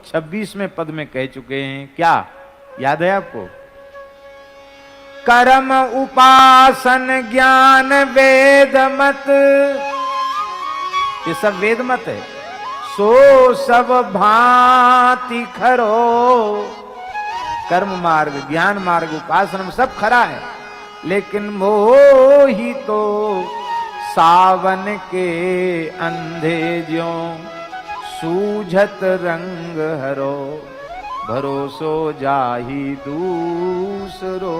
26वें पद में कह चुके हैं। क्या याद है आपको? कर्म उपासन ज्ञान वेद मत, ये सब वेद मत है। सो सब भांति खरो, कर्म मार्ग ज्ञान मार्ग उपासना सब खरा है, लेकिन मोही तो सावन के अंधे ज्यों सूझत रंग हरो, भरोसो जाही दूसरो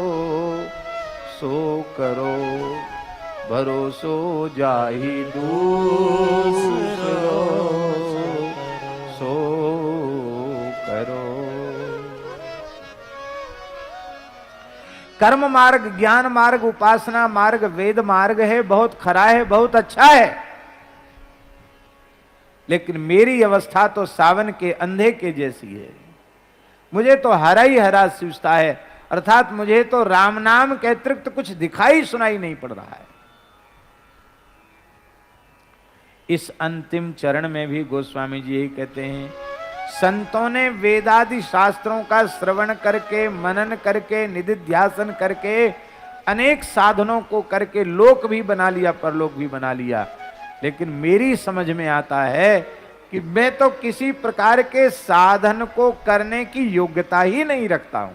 सो करो, भरोसो जाही दूसरो सो करो। कर्म मार्ग ज्ञान मार्ग उपासना मार्ग वेद मार्ग है, बहुत खरा है, बहुत अच्छा है, लेकिन मेरी अवस्था तो सावन के अंधे के जैसी है। मुझे तो हरा ही हरा सूझता है, अर्थात मुझे तो राम नाम के अतिरिक्त कुछ दिखाई सुनाई नहीं पड़ रहा है। इस अंतिम चरण में भी गोस्वामी जी यही कहते हैं, संतों ने वेदादि शास्त्रों का श्रवण करके मनन करके निधिध्यासन करके अनेक साधनों को करके लोक भी बना लिया परलोक भी बना लिया, लेकिन मेरी समझ में आता है कि मैं तो किसी प्रकार के साधन को करने की योग्यता ही नहीं रखता हूं।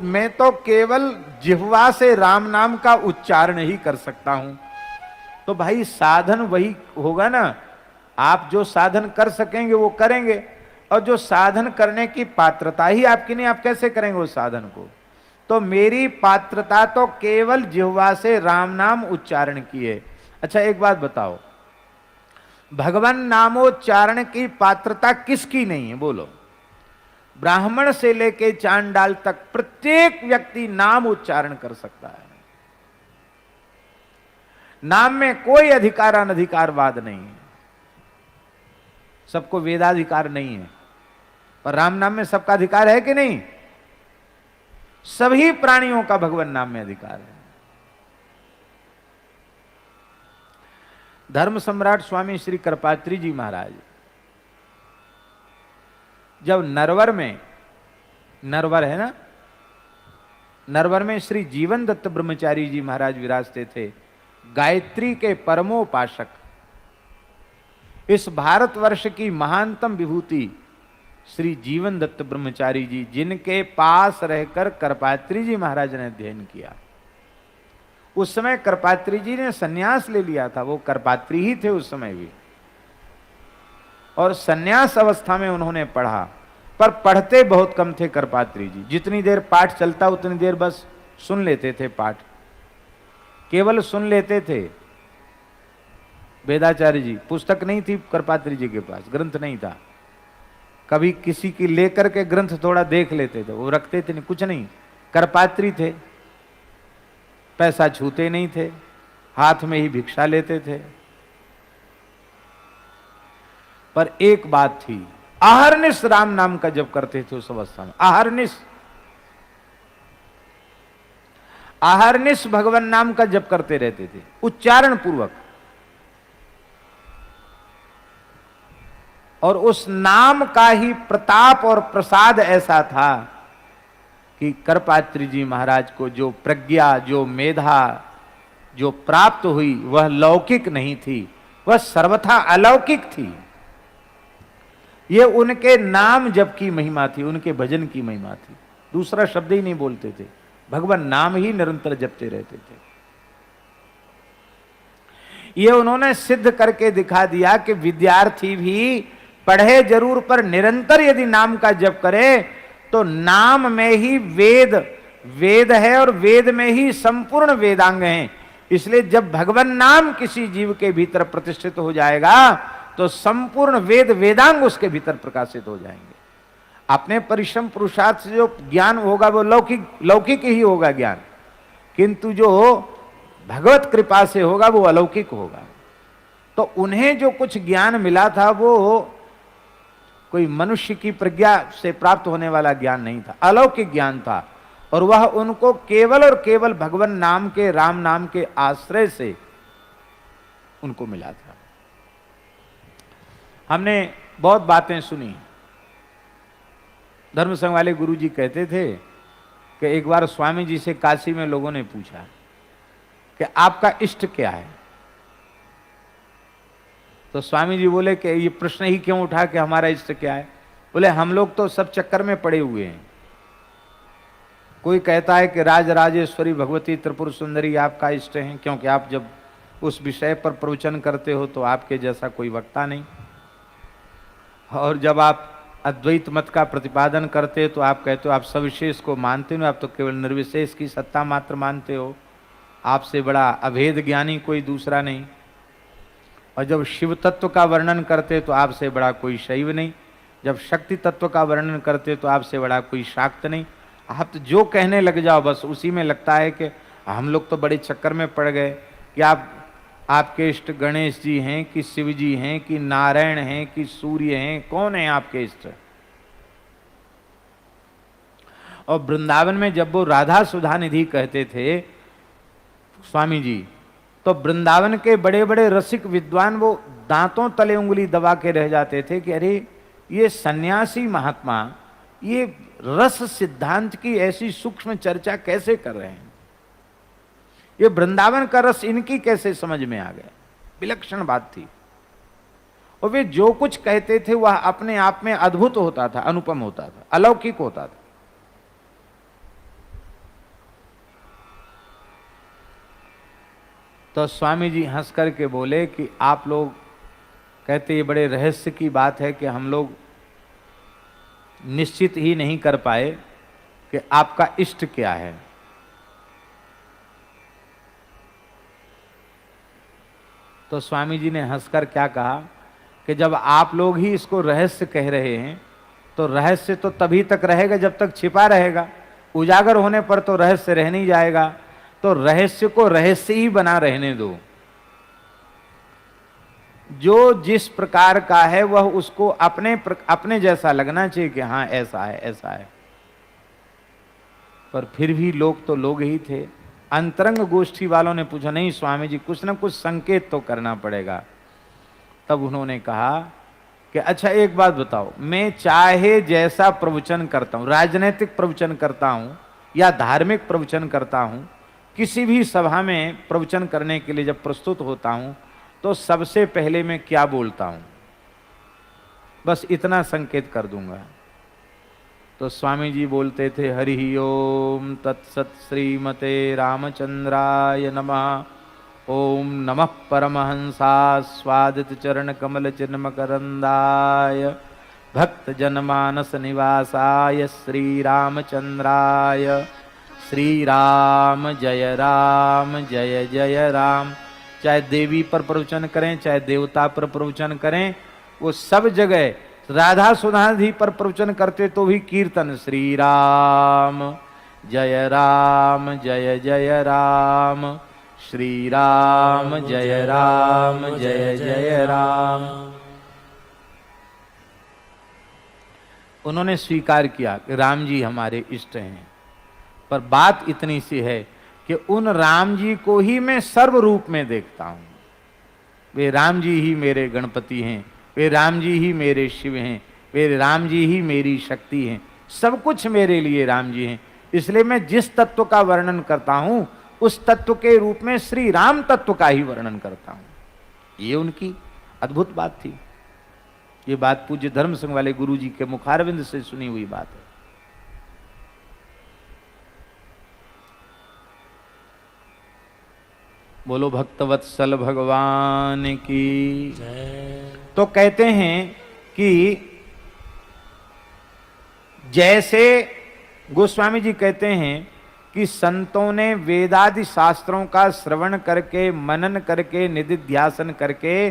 मैं तो केवल जिह्वा से राम नाम का उच्चारण ही कर सकता हूं। तो भाई साधन वही होगा ना, आप जो साधन कर सकेंगे वो करेंगे, और जो साधन करने की पात्रता ही आपकी नहीं, आप कैसे करेंगे उस साधन को? तो मेरी पात्रता तो केवल जिह्वा से राम नाम उच्चारण की है। अच्छा एक बात बताओ, भगवान नामोच्चारण की पात्रता किसकी नहीं है? बोलो। ब्राह्मण से लेके चांडाल तक प्रत्येक व्यक्ति नाम उच्चारण कर सकता है। नाम में कोई अधिकार अनधिकारवाद नहीं है, सबको वेदाधिकार नहीं है, पर राम नाम में सबका अधिकार है कि नहीं? सभी प्राणियों का भगवान नाम में अधिकार है। धर्म सम्राट स्वामी श्री कृपात्री जी महाराज जब नरवर में, नरवर है ना, नरवर में श्री जीवन दत्त ब्रह्मचारी जी महाराज विराजते थे, गायत्री के परमोपासक, इस भारतवर्ष की महानतम विभूति श्री जीवन दत्त ब्रह्मचारी जी, जिनके पास रहकर कृपात्री जी महाराज ने अध्ययन किया। उस समय कृपात्री जी ने सन्यास ले लिया था, वो कृपात्री ही थे उस समय भी, और सन्यास अवस्था में उन्होंने पढ़ा, पर पढ़ते बहुत कम थे कृपात्री जी। जितनी देर पाठ चलता उतनी देर बस सुन लेते थे, पाठ केवल सुन लेते थे। वेदाचार्य जी, पुस्तक नहीं थी कृपात्री जी के पास, ग्रंथ नहीं था, कभी किसी की लेकर के ग्रंथ थोड़ा देख लेते थे, वो रखते थे नहीं, कुछ नहीं। कृपात्री थे, पैसा छूते नहीं थे, हाथ में ही भिक्षा लेते थे। पर एक बात थी, आहरनिश राम नाम का जप करते थे उस अवस्था में। आहरनिश भगवान नाम का जप करते रहते थे, उच्चारण पूर्वक। और उस नाम का ही प्रताप और प्रसाद ऐसा था कि कृपात्री जी महाराज को जो प्रज्ञा, जो मेधा जो प्राप्त हुई, वह लौकिक नहीं थी, वह सर्वथा अलौकिक थी। यह उनके नाम जप की महिमा थी, उनके भजन की महिमा थी। दूसरा शब्द ही नहीं बोलते थे, भगवान नाम ही निरंतर जपते रहते थे। यह उन्होंने सिद्ध करके दिखा दिया कि विद्यार्थी भी पढ़े जरूर, पर निरंतर यदि नाम का जप करे तो नाम में ही वेद है, और वेद में ही संपूर्ण वेदांग हैं। इसलिए जब भगवान नाम किसी जीव के भीतर प्रतिष्ठित हो जाएगा तो संपूर्ण वेदांग उसके भीतर प्रकाशित हो जाएंगे। अपने परिश्रम पुरुषार्थ से जो ज्ञान होगा वो लौकिक ही होगा ज्ञान, किंतु जो भगवत कृपा से होगा वो अलौकिक होगा। तो उन्हें जो कुछ ज्ञान मिला था वो कोई मनुष्य की प्रज्ञा से प्राप्त होने वाला ज्ञान नहीं था, अलौकिक ज्ञान था, और वह उनको केवल और केवल भगवान नाम के, राम नाम के आश्रय से उनको मिला था। हमने बहुत बातें सुनी। धर्म संघ वाले गुरुजी कहते थे कि एक बार स्वामी जी से काशी में लोगों ने पूछा कि आपका इष्ट क्या है। तो स्वामी जी बोले कि ये प्रश्न ही क्यों उठा कि हमारा इष्ट क्या है। बोले हम लोग तो सब चक्कर में पड़े हुए हैं। कोई कहता है कि राज राजेश्वरी भगवती त्रिपुर सुंदरी आपका इष्ट है, क्योंकि आप जब उस विषय पर प्रवचन करते हो तो आपके जैसा कोई वक्ता नहीं, और जब आप अद्वैत मत का प्रतिपादन करते हो तो आप कहते हो आप सविशेष को मानते हो, आप तो केवल निर्विशेष की सत्ता मात्र मानते हो, आपसे बड़ा अभेद ज्ञानी कोई दूसरा नहीं। और जब शिव तत्व का वर्णन करते तो आपसे बड़ा कोई शैव नहीं, जब शक्ति तत्व का वर्णन करते तो आपसे बड़ा कोई शाक्त नहीं। आप तो जो कहने लग जाओ बस उसी में लगता है कि हम लोग तो बड़े चक्कर में पड़ गए कि आपके इष्ट गणेश जी हैं कि शिव जी हैं कि नारायण हैं कि सूर्य हैं, कौन है आपके इष्ट। और वृंदावन में जब वो राधा सुधा निधि कहते थे स्वामी जी, तो वृंदावन के बड़े बड़े रसिक विद्वान वो दांतों तले उंगली दबा के रह जाते थे कि अरे ये सन्यासी महात्मा ये रस सिद्धांत की ऐसी सूक्ष्म चर्चा कैसे कर रहे हैं, ये वृंदावन का रस इनकी कैसे समझ में आ गया। विलक्षण बात थी। और वे जो कुछ कहते थे वह अपने आप में अद्भुत होता था, अनुपम होता था, अलौकिक होता था। तो स्वामी जी हंस करके बोले कि आप लोग कहते ये बड़े रहस्य की बात है कि हम लोग निश्चित ही नहीं कर पाए कि आपका इष्ट क्या है। तो स्वामी जी ने हंसकर क्या कहा कि जब आप लोग ही इसको रहस्य कह रहे हैं तो रहस्य तो तभी तक रहेगा जब तक छिपा रहेगा, उजागर होने पर तो रहस्य रह नहीं जाएगा। तो रहस्य को रहस्य ही बना रहने दो। जो जिस प्रकार का है वह उसको अपने जैसा लगना चाहिए कि हाँ ऐसा है ऐसा है। पर फिर भी लोग तो लोग ही थे। अंतरंग गोष्ठी वालों ने पूछा नहीं स्वामी जी कुछ ना कुछ संकेत तो करना पड़ेगा। तब उन्होंने कहा कि अच्छा एक बात बताओ, मैं चाहे जैसा प्रवचन करता हूं, राजनीतिक प्रवचन करता हूं या धार्मिक प्रवचन करता हूं, किसी भी सभा में प्रवचन करने के लिए जब प्रस्तुत होता हूं तो सबसे पहले मैं क्या बोलता हूं, बस इतना संकेत कर दूंगा। तो स्वामी जी बोलते थे हरि ओम तत्सत श्रीमते रामचंद्राय नमः, ओम नमः परमहंसास्वादित चरण कमल चिन्मकरंदाय भक्त जनमानस निवासाय श्री रामचंद्राय श्री राम जय जय राम। चाहे देवी पर प्रवचन करें चाहे देवता पर प्रवचन करें, वो सब जगह राधा सुधाधि पर प्रवचन करते तो भी कीर्तन श्री राम जय राम श्री राम जय जय राम। उन्होंने स्वीकार किया कि राम जी हमारे इष्ट हैं, पर बात इतनी सी है कि उन राम जी को ही मैं सर्व रूप में देखता हूं। वे राम जी ही मेरे गणपति हैं, वे राम जी ही मेरे शिव हैं, वे राम जी ही मेरी शक्ति हैं, सब कुछ मेरे लिए राम जी हैं। इसलिए मैं जिस तत्व का वर्णन करता हूं उस तत्व के रूप में श्री राम तत्व का ही वर्णन करता हूं। ये उनकी अद्भुत बात थी। ये बात पूज्य धर्म संघ वाले गुरु जी के मुखारविंद से सुनी हुई बात है। बोलो भक्तवत्सल भगवान की। तो कहते हैं कि जैसे गोस्वामी जी कहते हैं कि संतों ने वेदादि शास्त्रों का श्रवण करके मनन करके निधिध्यासन करके